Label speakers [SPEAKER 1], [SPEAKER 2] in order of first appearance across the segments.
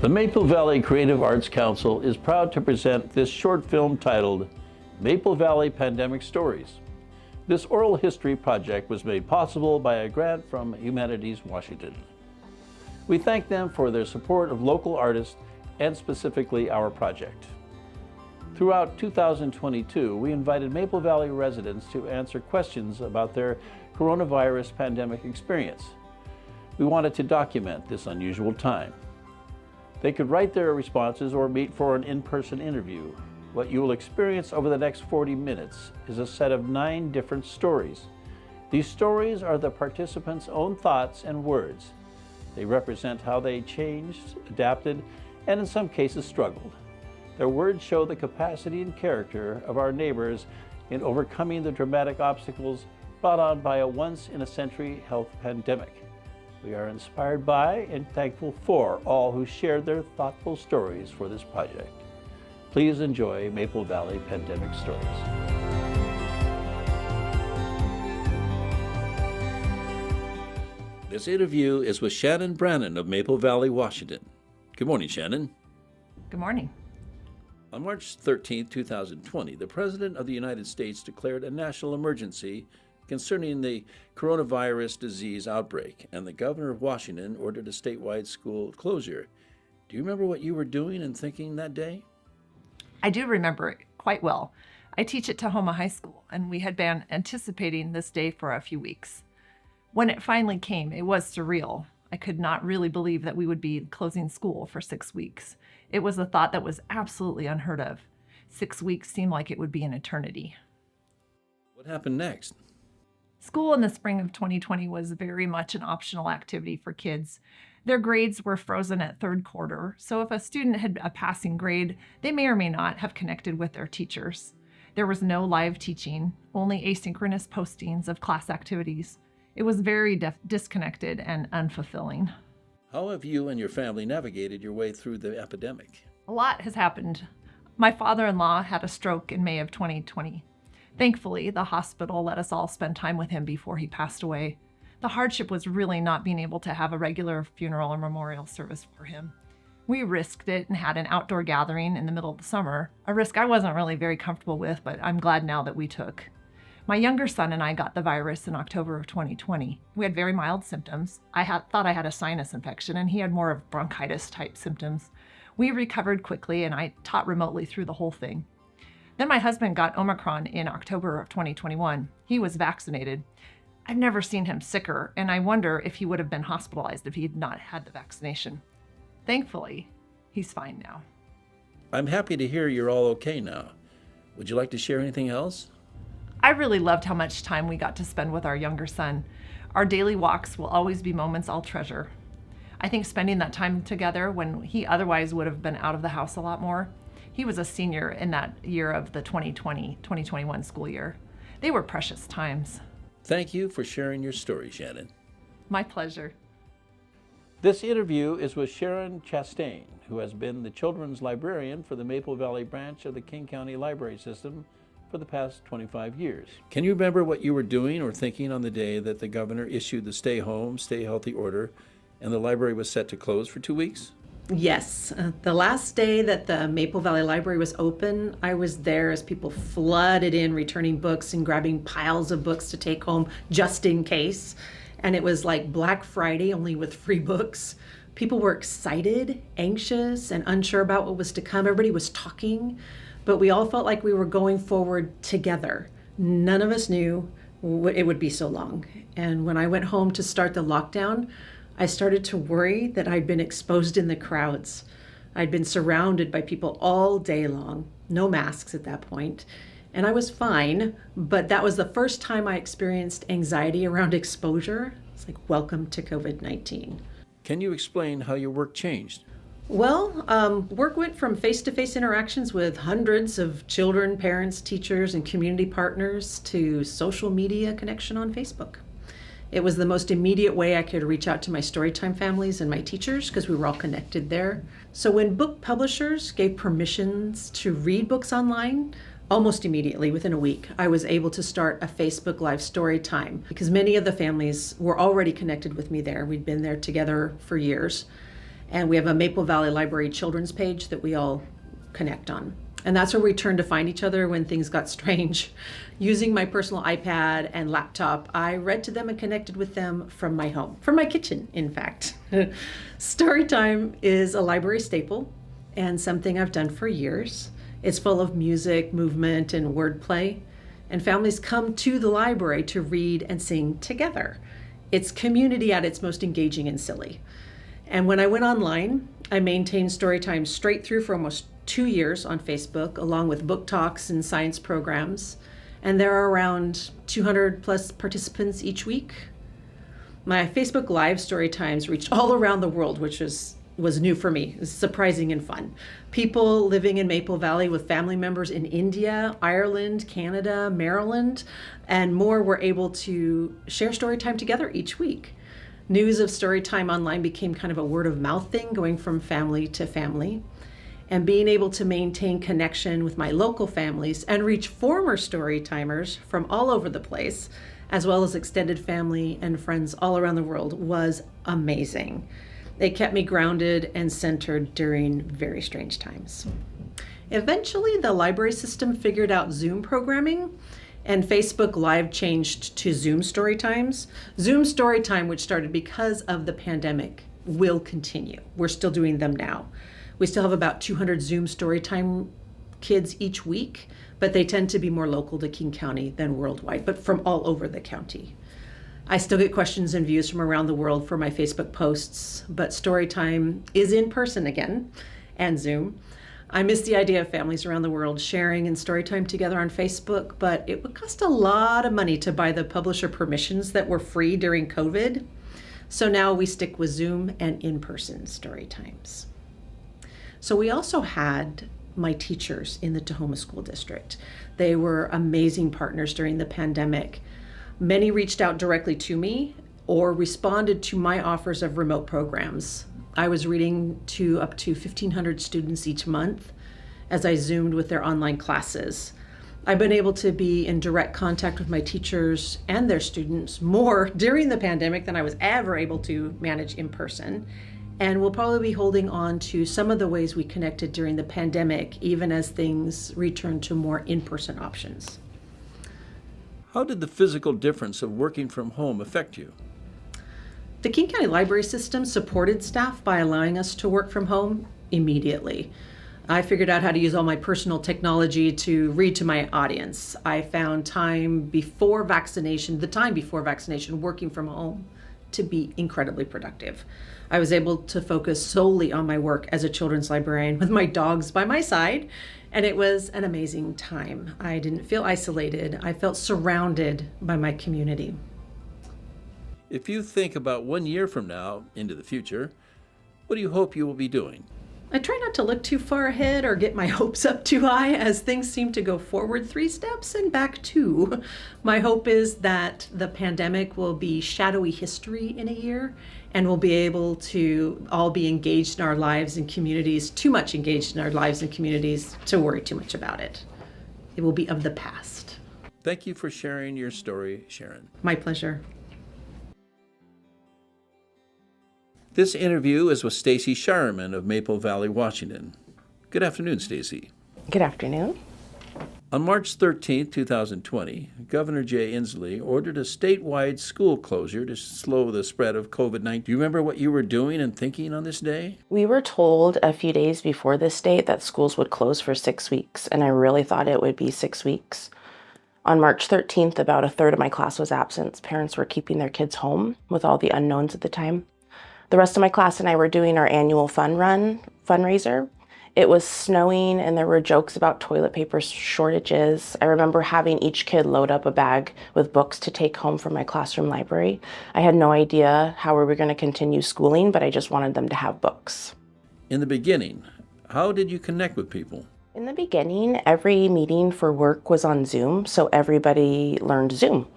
[SPEAKER 1] The Maple Valley Creative Arts Council is proud to present this short film titled Maple Valley Pandemic Stories. This oral history project was made possible by a grant from Humanities Washington. We thank them for their support of local artists and specifically our project. Throughout 2022, we invited Maple Valley residents to answer questions about their coronavirus pandemic experience. We wanted to document this unusual time. They could write their responses or meet for an in-person interview. What you will experience over the next 40 minutes is a set of 9 different stories. These stories are the participants' own thoughts and words. They represent how they changed, adapted, and in some cases struggled. Their words show the capacity and character of our neighbors in overcoming the dramatic obstacles brought on by a once-in-a-century health pandemic. We are inspired by and thankful for all who shared their thoughtful stories for this project. Please enjoy Maple Valley Pandemic Stories. This interview is with Shannon Brannon of Maple Valley, Washington. Good morning, Shannon.
[SPEAKER 2] Good morning.
[SPEAKER 1] On March 13, 2020, the President of the United States declared a national emergency concerning the coronavirus disease outbreak, and the governor of Washington ordered a statewide school closure. Do you remember what you were doing and thinking that day?
[SPEAKER 2] I do remember it quite well. I teach at Tahoma High School, and we had been anticipating this day for a few weeks. When it finally came, it was surreal. I could not really believe that we would be closing school for 6 weeks. It was a thought that was absolutely unheard of. 6 weeks seemed like it would be an eternity.
[SPEAKER 1] What happened next?
[SPEAKER 2] School in the spring of 2020 was very much an optional activity for kids. Their grades were frozen at third quarter, so if a student had a passing grade, they may or may not have connected with their teachers. There was no live teaching, only asynchronous postings of class activities. It was very disconnected and unfulfilling.
[SPEAKER 1] How have you and your family navigated your way through the epidemic?
[SPEAKER 2] A lot has happened. My father-in-law had a stroke in May of 2020. Thankfully, the hospital let us all spend time with him before he passed away. The hardship was really not being able to have a regular funeral or memorial service for him. We risked it and had an outdoor gathering in the middle of the summer, a risk I wasn't really very comfortable with, but I'm glad now that we took. My younger son and I got the virus in October of 2020. We had very mild symptoms. I thought I had a sinus infection, and he had more of bronchitis-type symptoms. We recovered quickly, and I taught remotely through the whole thing. Then my husband got Omicron in October of 2021. He was vaccinated. I've never seen him sicker, and I wonder if he would have been hospitalized if he had not had the vaccination. Thankfully, he's fine now.
[SPEAKER 1] I'm happy to hear you're all okay now. Would you like to share anything else?
[SPEAKER 2] I really loved how much time we got to spend with our younger son. Our daily walks will always be moments I'll treasure. I think spending that time together when he otherwise would have been out of the house a lot more. He was a senior in that year of the 2020-2021 school year. They were precious times.
[SPEAKER 1] Thank you for sharing your story, Shannon.
[SPEAKER 2] My pleasure.
[SPEAKER 1] This interview is with Sharon Chastain, who has been the children's librarian for the Maple Valley branch of the King County Library System for the past 25 years. Can you remember what you were doing or thinking on the day that the governor issued the stay home, stay healthy order and the library was set to close for 2 weeks?
[SPEAKER 3] Yes. The last day that the Maple Valley Library was open, I was there as people flooded in returning books and grabbing piles of books to take home just in case. And it was like Black Friday, only with free books. People were excited, anxious, and unsure about what was to come. Everybody was talking, but we all felt like we were going forward together. None of us knew it would be so long. And when I went home to start the lockdown, I started to worry that I'd been exposed in the crowds. I'd been surrounded by people all day long, no masks at that point, and I was fine, but that was the first time I experienced anxiety around exposure. It's like, welcome to COVID-19.
[SPEAKER 1] Can you explain how your work changed?
[SPEAKER 3] Well, work went from face-to-face interactions with hundreds of children, parents, teachers, and community partners to social media connection on Facebook. It was the most immediate way I could reach out to my storytime families and my teachers because we were all connected there. So when book publishers gave permissions to read books online, almost immediately, within a week, I was able to start a Facebook Live story time because many of the families were already connected with me there. We'd been there together for years. And we have a Maple Valley Library children's page that we all connect on. And that's where we turned to find each other when things got strange. Using my personal iPad and laptop, I read to them and connected with them from my home, from my kitchen, in fact. Storytime is a library staple and something I've done for years. It's full of music, movement, and wordplay. And families come to the library to read and sing together. It's community at its most engaging and silly. And when I went online, I maintained Storytime straight through for almost 2 years on Facebook, along with book talks and science programs. And there are around 200 plus participants each week. My Facebook Live story times reached all around the world, which was new for me. It was surprising and fun. People living in Maple Valley with family members in India, Ireland, Canada, Maryland, and more were able to share story time together each week. News of story time online became kind of a word of mouth thing, going from family to family. And being able to maintain connection with my local families and reach former story timers from all over the place, as well as extended family and friends all around the world, was amazing. It kept me grounded and centered during very strange times. Eventually, the library system figured out Zoom programming, and Facebook Live changed to Zoom story times. Zoom story time, which started because of the pandemic, will continue. We're still doing them now. We still have about 200 Zoom Storytime kids each week, but they tend to be more local to King County than worldwide, but from all over the county. I still get questions and views from around the world for my Facebook posts, but Storytime is in person again, and Zoom. I miss the idea of families around the world sharing in Storytime together on Facebook, but it would cost a lot of money to buy the publisher permissions that were free during COVID. So now we stick with Zoom and in-person Storytimes. So we also had my teachers in the Tahoma School District. They were amazing partners during the pandemic. Many reached out directly to me or responded to my offers of remote programs. I was reading to up to 1,500 students each month as I Zoomed with their online classes. I've been able to be in direct contact with my teachers and their students more during the pandemic than I was ever able to manage in person. And we'll probably be holding on to some of the ways we connected during the pandemic, even as things return to more in-person options.
[SPEAKER 1] How did the physical difference of working from home affect you?
[SPEAKER 3] The King County Library System supported staff by allowing us to work from home immediately. I figured out how to use all my personal technology to read to my audience. I found the time before vaccination, working from home to be incredibly productive. I was able to focus solely on my work as a children's librarian with my dogs by my side, and it was an amazing time. I didn't feel isolated. I felt surrounded by my community.
[SPEAKER 1] If you think about 1 year from now into the future, what do you hope you will be doing?
[SPEAKER 3] I try not to look too far ahead or get my hopes up too high, as things seem to go forward 3 steps and back 2. My hope is that the pandemic will be shadowy history in a year, and we'll be able to all be engaged in our lives and communities, too much engaged in our lives and communities to worry too much about it. It will be of the past.
[SPEAKER 1] Thank you for sharing your story, Sharon.
[SPEAKER 3] My pleasure.
[SPEAKER 1] This interview is with Stacy Shireman of Maple Valley, Washington. Good afternoon, Stacy.
[SPEAKER 4] Good afternoon.
[SPEAKER 1] On March 13, 2020, Governor Jay Inslee ordered a statewide school closure to slow the spread of COVID-19. Do you remember what you were doing and thinking on this day?
[SPEAKER 4] We were told a few days before this date that schools would close for 6 weeks, and I really thought it would be 6 weeks. On March 13th, about a third of my class was absent. Parents were keeping their kids home with all the unknowns at the time. The rest of my class and I were doing our annual fundraiser. It was snowing and there were jokes about toilet paper shortages. I remember having each kid load up a bag with books to take home from my classroom library. I had no idea how we were going to continue schooling, but I just wanted them to have books.
[SPEAKER 1] In the beginning, how did you connect with people?
[SPEAKER 4] In the beginning, every meeting for work was on Zoom, so everybody learned Zoom.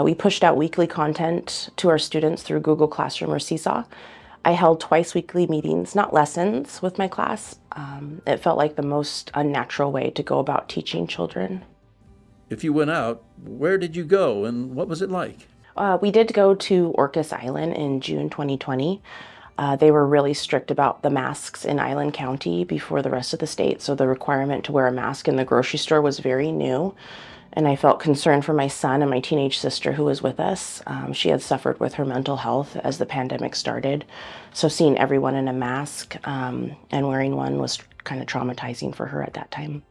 [SPEAKER 4] We pushed out weekly content to our students through Google Classroom or Seesaw. I held twice weekly meetings, not lessons, with my class. It felt like the most unnatural way to go about teaching children.
[SPEAKER 1] If you went out, where did you go and what was it like?
[SPEAKER 4] We did go to Orcas Island in June 2020. They were really strict about the masks in Island County before the rest of the state, so the requirement to wear a mask in the grocery store was very new. And I felt concerned for my son and my teenage sister who was with us. She had suffered with her mental health as the pandemic started. So seeing everyone in a mask and wearing one was kind of traumatizing for her at that time.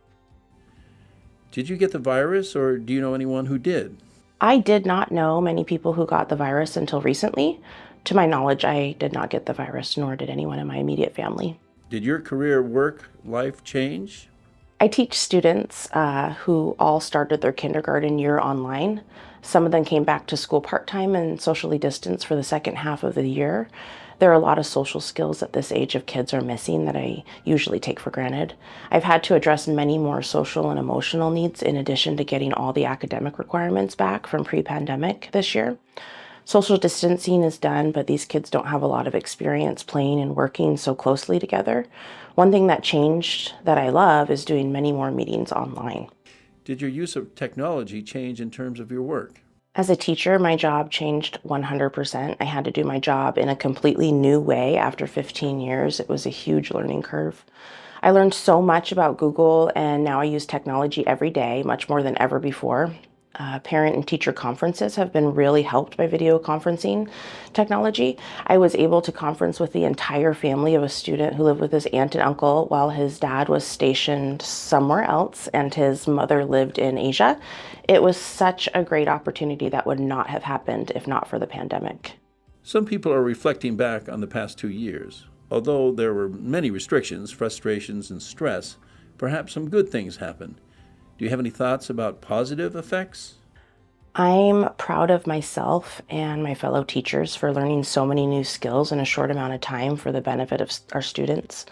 [SPEAKER 1] Did you get the virus, or do you know anyone who did?
[SPEAKER 4] I did not know many people who got the virus until recently. To my knowledge, I did not get the virus, nor did anyone in my immediate family.
[SPEAKER 1] Did your career, work, life change?
[SPEAKER 4] I teach students who all started their kindergarten year online. Some of them came back to school part-time and socially distanced for the second half of the year. There are a lot of social skills at this age of kids are missing that I usually take for granted. I've had to address many more social and emotional needs in addition to getting all the academic requirements back from pre-pandemic this year. Social distancing is done, but these kids don't have a lot of experience playing and working so closely together. One thing that changed that I love is doing many more meetings online.
[SPEAKER 1] Did your use of technology change in terms of your work?
[SPEAKER 4] As a teacher, my job changed 100%. I had to do my job in a completely new way after 15 years. It was a huge learning curve. I learned so much about Google, and now I use technology every day, much more than ever before. Parent and teacher conferences have been really helped by video conferencing technology. I was able to conference with the entire family of a student who lived with his aunt and uncle while his dad was stationed somewhere else and his mother lived in Asia. It was such a great opportunity that would not have happened if not for the pandemic.
[SPEAKER 1] Some people are reflecting back on the past 2 years. Although there were many restrictions, frustrations, and stress, perhaps some good things happened. Do you have any thoughts about positive effects?
[SPEAKER 4] I'm proud of myself and my fellow teachers for learning so many new skills in a short amount of time for the benefit of our students.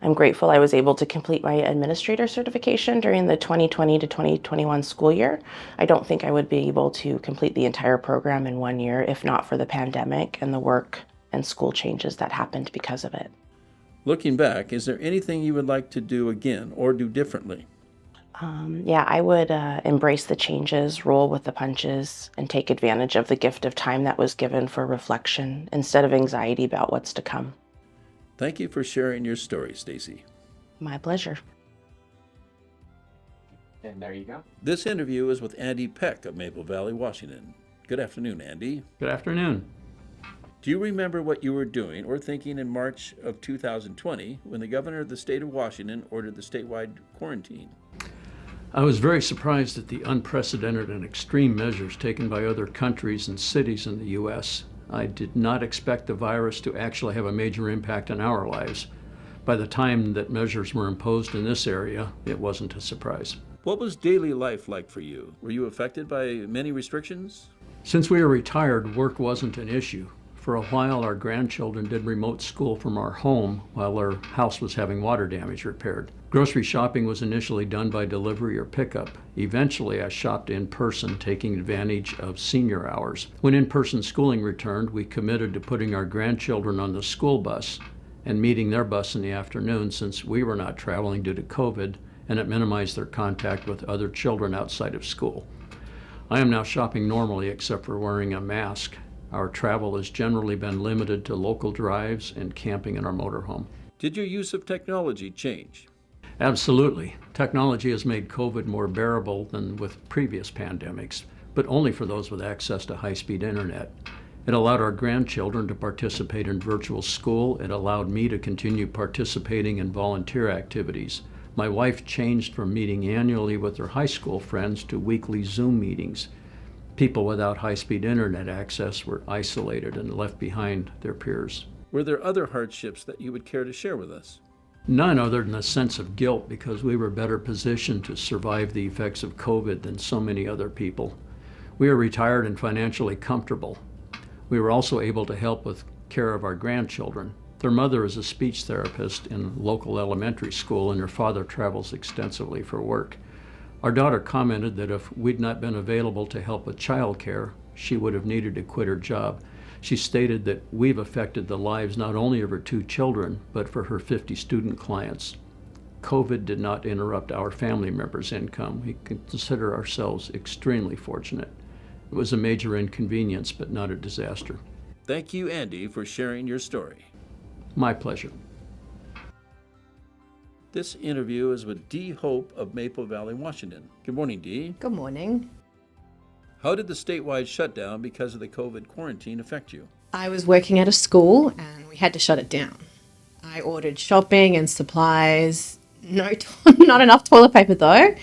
[SPEAKER 4] I'm grateful I was able to complete my administrator certification during the 2020 to 2021 school year. I don't think I would be able to complete the entire program in 1 year if not for the pandemic and the work and school changes that happened because of it.
[SPEAKER 1] Looking back, is there anything you would like to do again or do differently?
[SPEAKER 4] I would embrace the changes, roll with the punches, and take advantage of the gift of time that was given for reflection instead of anxiety about what's to come.
[SPEAKER 1] Thank you for sharing your story, Stacy.
[SPEAKER 4] My pleasure.
[SPEAKER 5] And there you go.
[SPEAKER 1] This interview is with Andy Peck of Maple Valley, Washington. Good afternoon, Andy.
[SPEAKER 6] Good afternoon.
[SPEAKER 1] Do you remember what you were doing or thinking in March of 2020 when the governor of the state of Washington ordered the statewide quarantine?
[SPEAKER 6] I was very surprised at the unprecedented and extreme measures taken by other countries and cities in the U.S. I did not expect the virus to actually have a major impact on our lives. By the time that measures were imposed in this area, it wasn't a surprise.
[SPEAKER 1] What was daily life like for you? Were you affected by many restrictions?
[SPEAKER 6] Since we were retired, work wasn't an issue. For a while, our grandchildren did remote school from our home while our house was having water damage repaired. Grocery shopping was initially done by delivery or pickup. Eventually, I shopped in person, taking advantage of senior hours. When in-person schooling returned, we committed to putting our grandchildren on the school bus and meeting their bus in the afternoon since we were not traveling due to COVID, and it minimized their contact with other children outside of school. I am now shopping normally except for wearing a mask. Our travel has generally been limited to local drives and camping in our motorhome.
[SPEAKER 1] Did your use of technology change?
[SPEAKER 6] Absolutely. Technology has made COVID more bearable than with previous pandemics, but only for those with access to high-speed internet. It allowed our grandchildren to participate in virtual school. It allowed me to continue participating in volunteer activities. My wife changed from meeting annually with her high school friends to weekly Zoom meetings. People without high-speed internet access were isolated and left behind their peers.
[SPEAKER 1] Were there other hardships that you would care to share with us?
[SPEAKER 6] None other than a sense of guilt because we were better positioned to survive the effects of COVID than so many other people. We are retired and financially comfortable. We were also able to help with care of our grandchildren. Their mother is a speech therapist in local elementary school and her father travels extensively for work. Our daughter commented that if we'd not been available to help with childcare, she would have needed to quit her job. She stated that we've affected the lives not only of her 2 children, but for her 50 student clients. COVID did not interrupt our family members' income. We consider ourselves extremely fortunate. It was a major inconvenience, but not a disaster.
[SPEAKER 1] Thank you, Andy, for sharing your story.
[SPEAKER 6] My pleasure.
[SPEAKER 1] This interview is with Dee Hope of Maple Valley, Washington. Good morning, Dee.
[SPEAKER 5] Good morning.
[SPEAKER 1] How did the statewide shutdown because of the COVID quarantine affect you?
[SPEAKER 5] I was working at a school and we had to shut it down. I ordered shopping and supplies. Not enough toilet paper though.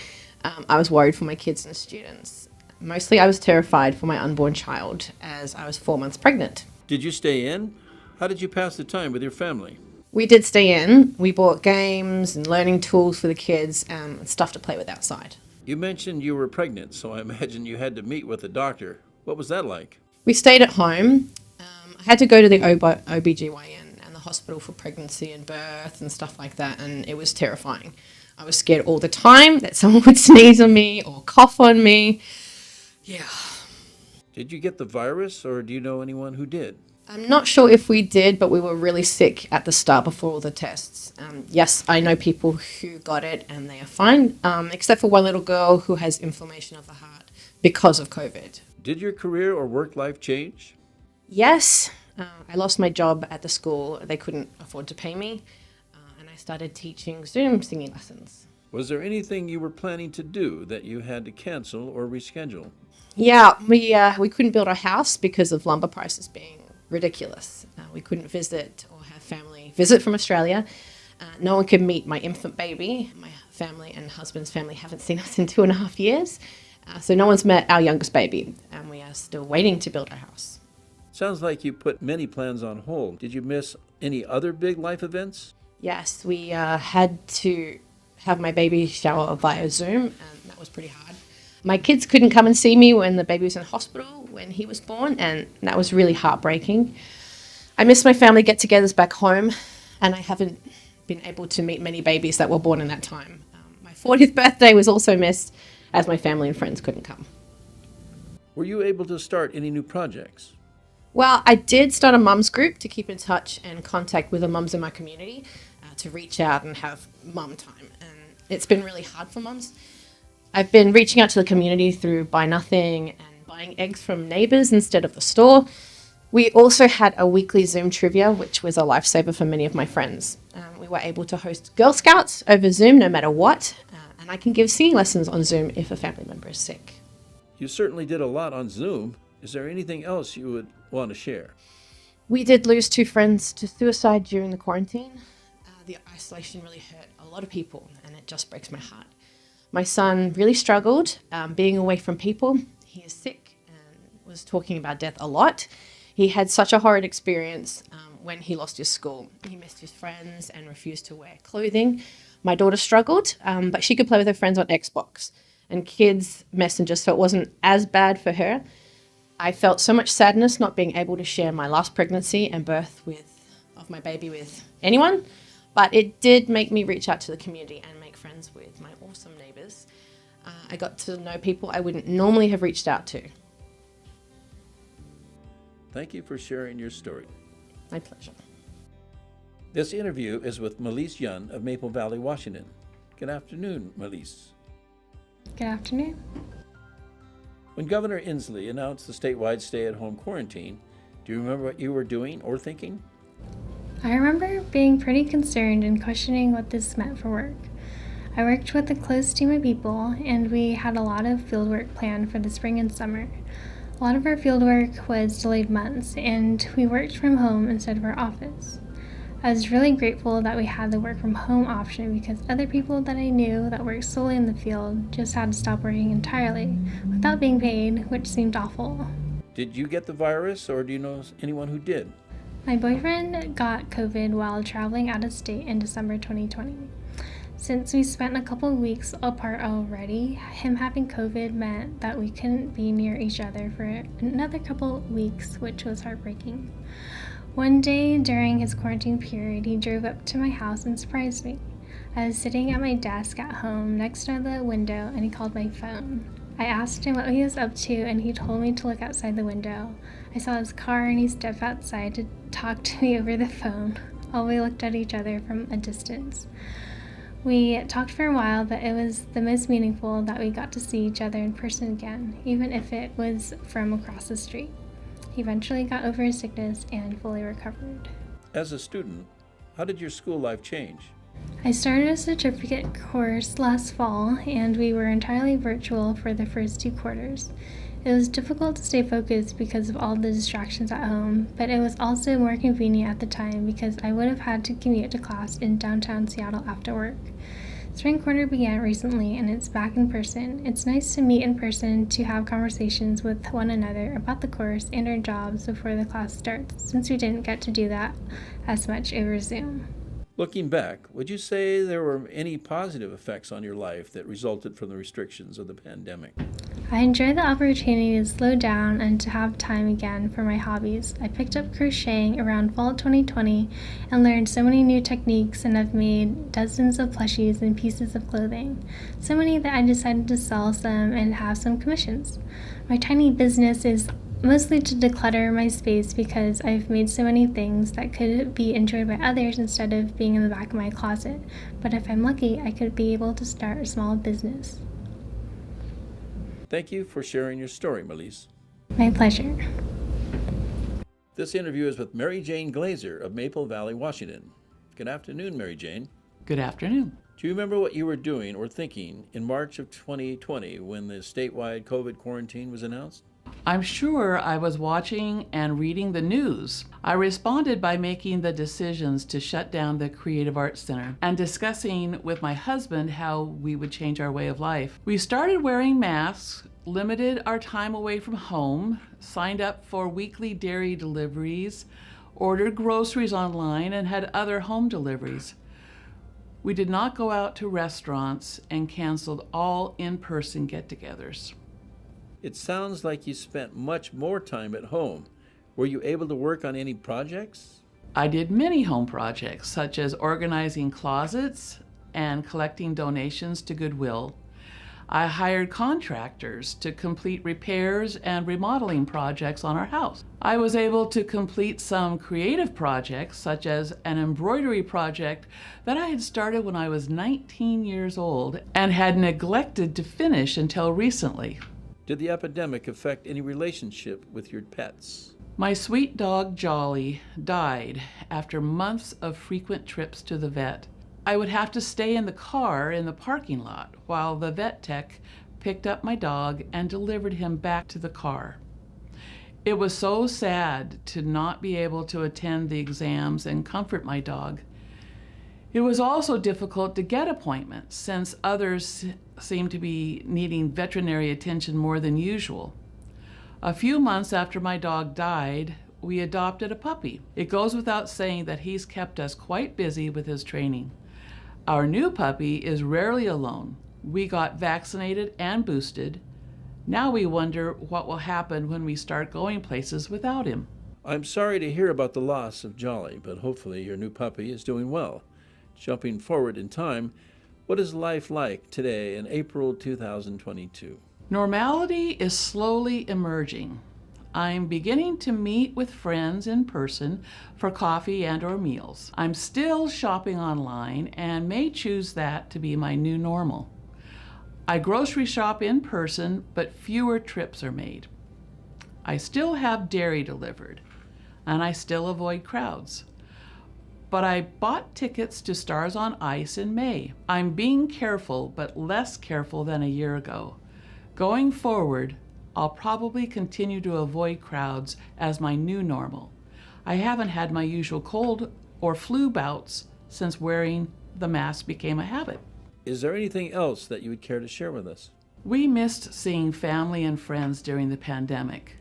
[SPEAKER 5] I was worried for my kids and students. Mostly I was terrified for my unborn child as I was 4 months pregnant.
[SPEAKER 1] Did you stay in? How did you pass the time with your family?
[SPEAKER 5] We did stay in. We bought games and learning tools for the kids and stuff to play with outside.
[SPEAKER 1] You mentioned you were pregnant, so I imagine you had to meet with a doctor. What was that like?
[SPEAKER 5] We stayed at home. I had to go to the OBGYN and the hospital for pregnancy and birth and stuff like that, and it was terrifying. I was scared all the time that someone would sneeze on me or cough on me. Yeah.
[SPEAKER 1] Did you get the virus, or do you know anyone who did?
[SPEAKER 5] I'm not sure if we did, but we were really sick at the start before all the tests. Yes, I know people who got it and they are fine, except for one little girl who has inflammation of the heart because of COVID.
[SPEAKER 1] Did your career or work life change?
[SPEAKER 5] Yes, I lost my job at the school. They couldn't afford to pay me, and I started teaching Zoom singing lessons.
[SPEAKER 1] Was there anything you were planning to do that you had to cancel or reschedule?
[SPEAKER 5] Yeah, we couldn't build our house because of lumber prices being ridiculous. We couldn't visit or have family visit from Australia. No one could meet my infant baby. My family and husband's family haven't seen us in 2.5 years. So no one's met our youngest baby, and we are still waiting to build our house.
[SPEAKER 1] Sounds like you put many plans on hold. Did you miss any other big life events?
[SPEAKER 5] Yes, we had to have my baby shower via Zoom, and that was pretty hard. My kids couldn't come and see me when the baby was in hospital when he was born, and that was really heartbreaking. I miss my family get-togethers back home, and I haven't been able to meet many babies that were born in that time. My 40th birthday was also missed as my family and friends couldn't come.
[SPEAKER 1] Were you able to start any new projects?
[SPEAKER 5] Well, I did start a mums group to keep in touch and contact with the mums in my community to reach out and have mum time. And it's been really hard for mums. I've been reaching out to the community through Buy Nothing and buying eggs from neighbours instead of the store. We also had a weekly Zoom trivia, which was a lifesaver for many of my friends. We were able to host Girl Scouts over Zoom no matter what, and I can give singing lessons on Zoom if a family member is sick.
[SPEAKER 1] You certainly did a lot on Zoom. Is there anything else you would want to share?
[SPEAKER 5] We did lose 2 friends to suicide during the quarantine. The isolation really hurt a lot of people, and it just breaks my heart. My son really struggled being away from people. He is sick and was talking about death a lot. He had such a horrid experience when he lost his school. He missed his friends and refused to wear clothing. My daughter struggled, but she could play with her friends on Xbox and Kids Messenger, so it wasn't as bad for her. I felt so much sadness not being able to share my last pregnancy and birth of my baby with anyone, but it did make me reach out to the community and make friends with my awesome neighbours. I got to know people I wouldn't normally have reached out to.
[SPEAKER 1] Thank you for sharing your story.
[SPEAKER 5] My pleasure.
[SPEAKER 1] This interview is with Melise Yun of Maple Valley, Washington. Good afternoon, Melise.
[SPEAKER 7] Good afternoon.
[SPEAKER 1] When Governor Inslee announced the statewide stay-at-home quarantine, do you remember what you were doing or thinking?
[SPEAKER 7] I remember being pretty concerned and questioning what this meant for work. I worked with a close team of people, and we had a lot of fieldwork planned for the spring and summer. A lot of our fieldwork was delayed months, and we worked from home instead of our office. I was really grateful that we had the work from home option because other people that I knew that worked solely in the field just had to stop working entirely without being paid, which seemed awful.
[SPEAKER 1] Did you get the virus, or do you know anyone who did?
[SPEAKER 7] My boyfriend got COVID while traveling out of state in December 2020. Since we spent a couple of weeks apart already, him having COVID meant that we couldn't be near each other for another couple of weeks, which was heartbreaking. One day during his quarantine period, he drove up to my house and surprised me. I was sitting at my desk at home next to the window, and he called my phone. I asked him what he was up to, and he told me to look outside the window. I saw his car, and he stepped outside to talk to me over the phone, while we looked at each other from a distance. We talked for a while, but it was the most meaningful that we got to see each other in person again, even if it was from across the street. He eventually got over his sickness and fully recovered.
[SPEAKER 1] As a student, How did your school life change?
[SPEAKER 7] I started a certificate course last fall, and we were entirely virtual for the first 2 quarters. It was difficult to stay focused because of all the distractions at home, but it was also more convenient at the time because I would have had to commute to class in downtown Seattle after work. Spring quarter began recently, and it's back in person. It's nice to meet in person to have conversations with one another about the course and our jobs before the class starts, since we didn't get to do that as much over Zoom.
[SPEAKER 1] Looking back, would you say there were any positive effects on your life that resulted from the restrictions of the pandemic?
[SPEAKER 7] I enjoyed the opportunity to slow down and to have time again for my hobbies. I picked up crocheting around fall 2020 and learned so many new techniques, and have made dozens of plushies and pieces of clothing. So many that I decided to sell some and have some commissions. My tiny business is mostly to declutter my space because I've made so many things that could be enjoyed by others instead of being in the back of my closet. But if I'm lucky, I could be able to start a small business.
[SPEAKER 1] Thank you for sharing your story, Melise.
[SPEAKER 7] My pleasure.
[SPEAKER 1] This interview is with Mary Jane Glazer of Maple Valley, Washington. Good afternoon, Mary Jane.
[SPEAKER 8] Good afternoon.
[SPEAKER 1] Do you remember what you were doing or thinking in March of 2020 when the statewide COVID quarantine was announced?
[SPEAKER 8] I'm sure I was watching and reading the news. I responded by making the decisions to shut down the Creative Arts Center and discussing with my husband how we would change our way of life. We started wearing masks, limited our time away from home, signed up for weekly dairy deliveries, ordered groceries online, and had other home deliveries. We did not go out to restaurants and canceled all in-person get-togethers.
[SPEAKER 1] It sounds like you spent much more time at home. Were you able to work on any projects?
[SPEAKER 8] I did many home projects, such as organizing closets and collecting donations to Goodwill. I hired contractors to complete repairs and remodeling projects on our house. I was able to complete some creative projects, such as an embroidery project that I had started when I was 19 years old and had neglected to finish until recently.
[SPEAKER 1] Did the epidemic affect any relationship with your pets?
[SPEAKER 8] My sweet dog Jolly died after months of frequent trips to the vet. I would have to stay in the car in the parking lot while the vet tech picked up my dog and delivered him back to the car. It was so sad to not be able to attend the exams and comfort my dog. It was also difficult to get appointments since others seemed to be needing veterinary attention more than usual. A few months after my dog died, we adopted a puppy. It goes without saying that he's kept us quite busy with his training. Our new puppy is rarely alone. We got vaccinated and boosted. Now we wonder what will happen when we start going places without him.
[SPEAKER 1] I'm sorry to hear about the loss of Jolly, but hopefully your new puppy is doing well. Jumping forward in time, what is life like today in April 2022?
[SPEAKER 8] Normality is slowly emerging. I'm beginning to meet with friends in person for coffee and/or meals. I'm still shopping online and may choose that to be my new normal. I grocery shop in person, but fewer trips are made. I still have dairy delivered, and I still avoid crowds. But I bought tickets to Stars on Ice in May. I'm being careful, but less careful than a year ago. Going forward, I'll probably continue to avoid crowds as my new normal. I haven't had my usual cold or flu bouts since wearing the mask became a habit.
[SPEAKER 1] Is there anything else that you would care to share with us?
[SPEAKER 8] We missed seeing family and friends during the pandemic.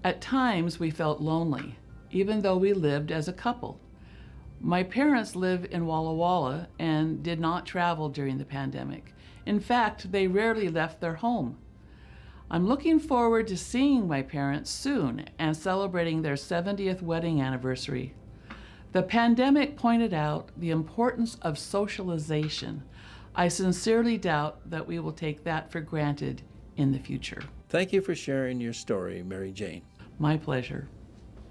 [SPEAKER 8] At times, we felt lonely, even though we lived as a couple. My parents live in Walla Walla and did not travel during the pandemic. In fact, they rarely left their home. I'm looking forward to seeing my parents soon and celebrating their 70th wedding anniversary. The pandemic pointed out the importance of socialization. I sincerely doubt that we will take that for granted in the future.
[SPEAKER 1] Thank you for sharing your story, Mary Jane.
[SPEAKER 8] My pleasure.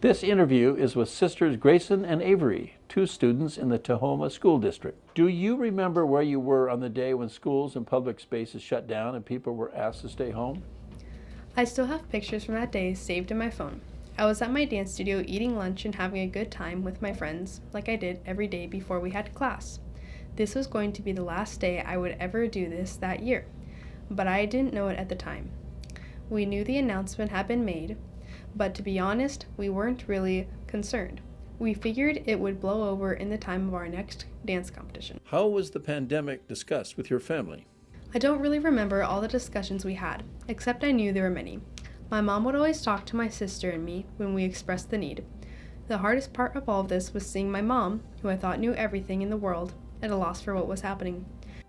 [SPEAKER 1] This interview is with Sisters Grayson and Avery, 2 students in the Tahoma School District. Do you remember where you were on the day when schools and public spaces shut down and people were asked to stay home?
[SPEAKER 9] I still have pictures from that day saved in my phone. I was at my dance studio eating lunch and having a good time with my friends, like I did every day before we had class. This was going to be the last day I would ever do this that year, but I didn't know it at the time. We knew the announcement had been made, but to be honest, we weren't really concerned. We figured it would blow over in the time of our next dance competition.
[SPEAKER 1] How was the pandemic discussed with your family?
[SPEAKER 9] I don't really remember all the discussions we had, except I knew there were many. My mom would always talk to my sister and me when we expressed the need. The hardest part of all of this was seeing my mom, who I thought knew everything in the world, at a loss for what was happening.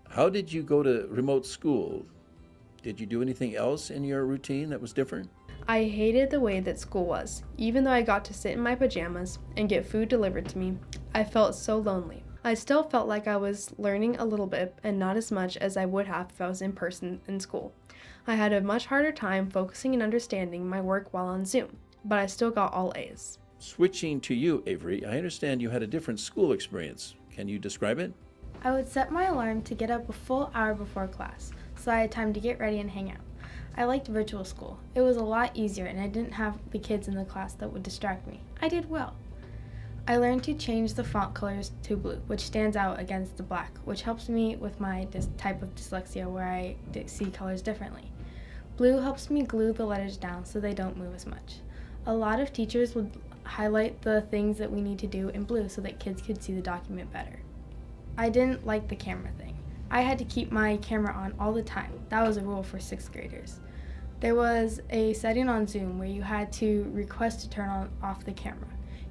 [SPEAKER 1] How did you go to remote school? Did you do anything else in your routine that was different?
[SPEAKER 9] I hated the way that school was. Even though I got to sit in my pajamas and get food delivered to me, I felt so lonely. I still felt like I was learning a little bit and not as much as I would have if I was in person in school. I had a much harder time focusing and understanding my work while on Zoom, but I still got all A's.
[SPEAKER 1] Switching to you, Avery, I understand you had a different school experience. Can you describe it?
[SPEAKER 10] I would set my alarm to get up a full hour before class, so I had time to get ready and hang out. I liked virtual school. It was a lot easier and I didn't have the kids in the class that would distract me. I did well. I learned to change the font colors to blue, which stands out against the black, which helps me with my type of dyslexia where I see colors differently. Blue helps me glue the letters down so they don't move as much. A lot of teachers would highlight the things that we need to do in blue so that kids could see the document better. I didn't like the camera thing. I had to keep my camera on all the time. That was a rule for 6th graders. There was a setting on Zoom where you had to request to turn off the camera.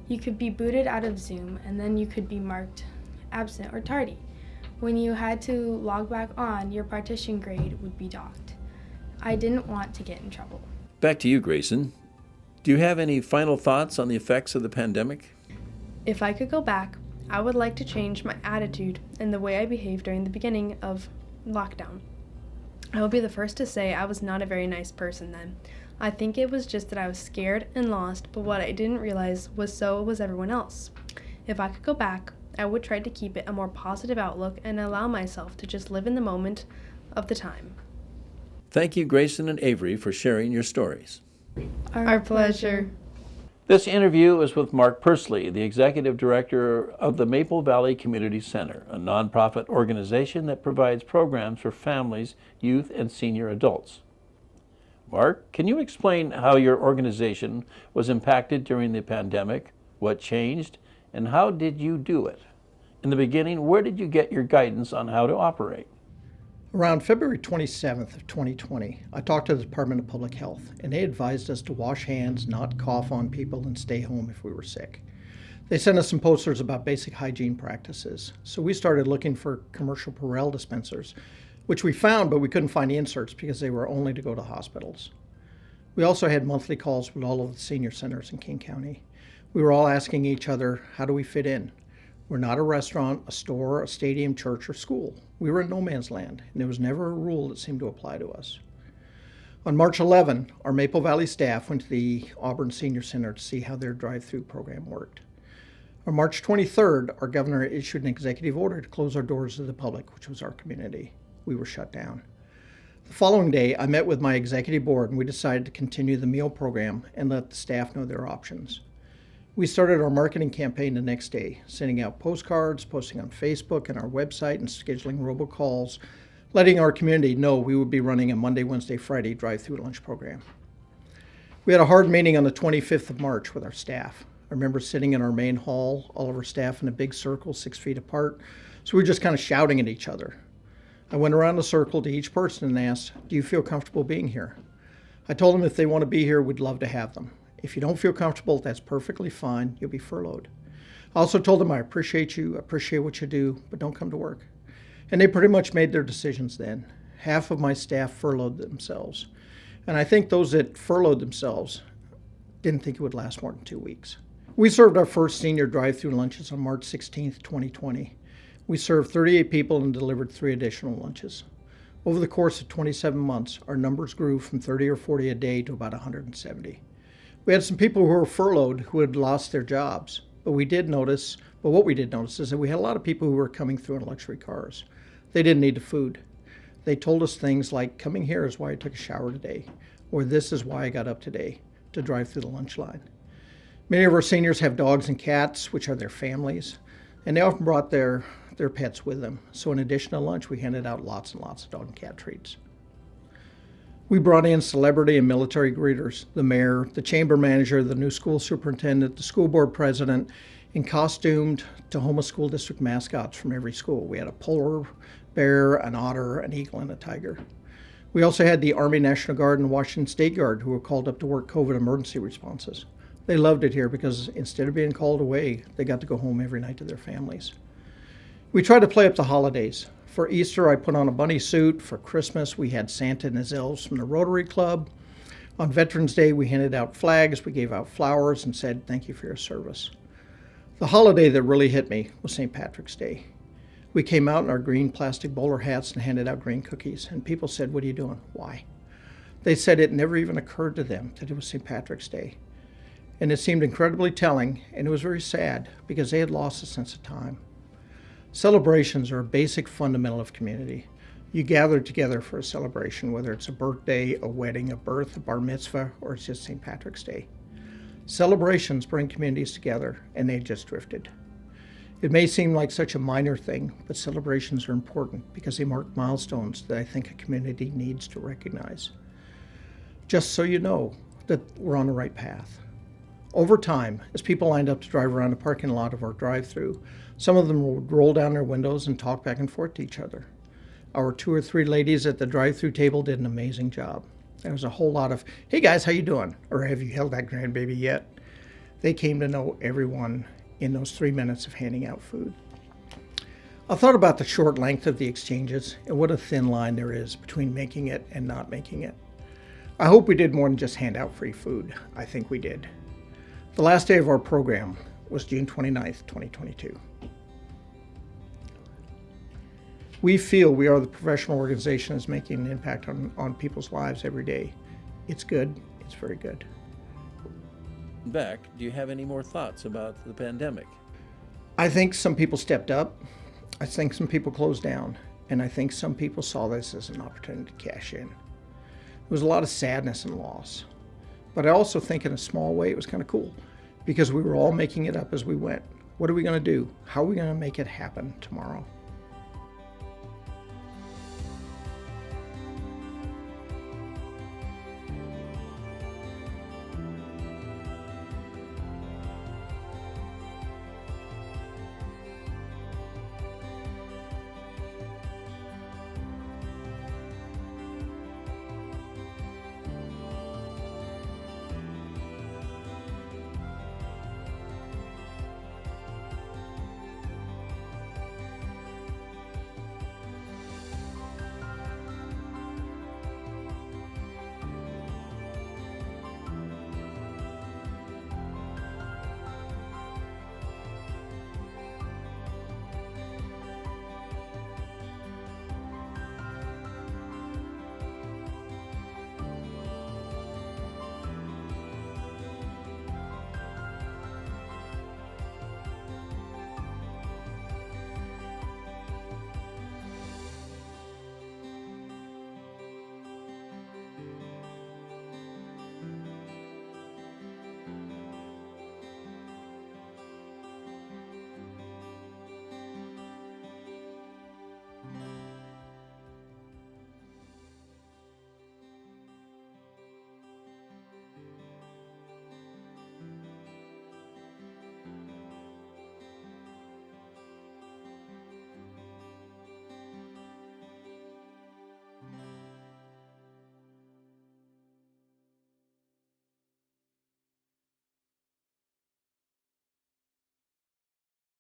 [SPEAKER 10] You could be booted out of Zoom and then you could be marked absent or tardy. When you had to log back on, your partition grade would be docked. I didn't want to get in trouble.
[SPEAKER 1] Back to you, Grayson. Do you have any final thoughts on the effects of the pandemic?
[SPEAKER 9] If I could go back, I would like to change my attitude and the way I behaved during the beginning of lockdown. I will be the first to say I was not a very nice person then. I think it was just that I was scared and lost, but what I didn't realize was so was everyone else. If I could go back, I would try to keep it a more positive outlook and allow myself to just live in the moment of the time.
[SPEAKER 1] Thank you, Grayson and Avery, for sharing your stories.
[SPEAKER 9] Our pleasure.
[SPEAKER 1] This interview is with Mark Pursley, the Executive Director of the Maple Valley Community Center, a nonprofit organization that provides programs for families, youth, and senior adults. Mark, can you explain how your organization was impacted during the pandemic, what changed, and how did you do it? In the beginning, where did you get your guidance on how to operate?
[SPEAKER 11] Around February 27th of 2020, I talked to the Department of Public Health, and they advised us to wash hands, not cough on people, and stay home if we were sick. They sent us some posters about basic hygiene practices, so we started looking for commercial Purell dispensers, which we found, but we couldn't find the inserts because they were only to go to hospitals. We also had monthly calls with all of the senior centers in King County. We were all asking each other, how do we fit in? We're not a restaurant, a store, a stadium, church, or school. We were in no man's land, and there was never a rule that seemed to apply to us. On March 11, our Maple Valley staff went to the Auburn Senior Center to see how their drive-through program worked. On March 23rd, our governor issued an executive order to close our doors to the public, which was our community. We were shut down. The following day, I met with my executive board, and we decided to continue the meal program and let the staff know their options. We started our marketing campaign the next day, sending out postcards, posting on Facebook and our website, and scheduling robocalls, letting our community know we would be running a Monday, Wednesday, Friday drive-through lunch program. We had a hard meeting on the 25th of March with our staff. I remember sitting in our main hall, all of our staff in a big circle, 6 feet apart, so we were just kind of shouting at each other. I went around the circle to each person and asked, do you feel comfortable being here? I told them if they want to be here, we'd love to have them. If you don't feel comfortable, that's perfectly fine. You'll be furloughed. I also told them I appreciate you, appreciate what you do, but don't come to work. And they pretty much made their decisions then. Half of my staff furloughed themselves. And I think those that furloughed themselves didn't think it would last more than 2 weeks. We served our first senior drive-through lunches on March 16th, 2020. We served 38 people and delivered 3 additional lunches. Over the course of 27 months, our numbers grew from 30 or 40 a day to about 170. We had some people who were furloughed who had lost their jobs, but what we did notice is that we had a lot of people who were coming through in luxury cars. They didn't need the food. They told us things like, coming here is why I took a shower today, or this is why I got up today, to drive through the lunch line. Many of our seniors have dogs and cats, which are their families, and they often brought their pets with them. So in addition to lunch, we handed out lots and lots of dog and cat treats. We brought in celebrity and military greeters, the mayor, the chamber manager, the new school superintendent, the school board president, and costumed Tahoma School District mascots from every school. We had a polar bear, an otter, an eagle, and a tiger. We also had the Army National Guard and Washington State Guard who were called up to work COVID emergency responses. They loved it here because instead of being called away, they got to go home every night to their families. We tried to play up the holidays. For Easter, I put on a bunny suit. For Christmas, we had Santa and his elves from the Rotary Club. On Veterans Day, we handed out flags, we gave out flowers, and said, "Thank you for your service." The holiday that really hit me was St. Patrick's Day. We came out in our green plastic bowler hats and handed out green cookies, and people said, "What are you doing? Why?" They said it never even occurred to them that it was St. Patrick's Day. And it seemed incredibly telling, and it was very sad because they had lost a sense of time. Celebrations are a basic fundamental of community. You gather together for a celebration, whether it's a birthday, a wedding, a birth, a bar mitzvah, or it's just St. Patrick's Day. Celebrations bring communities together, and they just drifted. It may seem like such a minor thing, but celebrations are important because they mark milestones that I think a community needs to recognize. Just so you know that we're on the right path. Over time, as people lined up to drive around the parking lot of our drive-thru, some of them would roll down their windows and talk back and forth to each other. Our 2 or 3 ladies at the drive-thru table did an amazing job. There was a whole lot of, "Hey guys, how you doing?" Or "Have you held that grandbaby yet?" They came to know everyone in those 3 minutes of handing out food. I thought about the short length of the exchanges and what a thin line there is between making it and not making it. I hope we did more than just hand out free food. I think we did. The last day of our program was June 29th, 2022. We feel we are the professional organization that's making an impact on people's lives every day. It's good. It's very good.
[SPEAKER 1] Beck, do you have any more thoughts about the pandemic?
[SPEAKER 11] I think some people stepped up. I think some people closed down. And I think some people saw this as an opportunity to cash in. There was a lot of sadness and loss. But I also think in a small way it was kind of cool because we were all making it up as we went. What are we going to do? How are we going to make it happen tomorrow?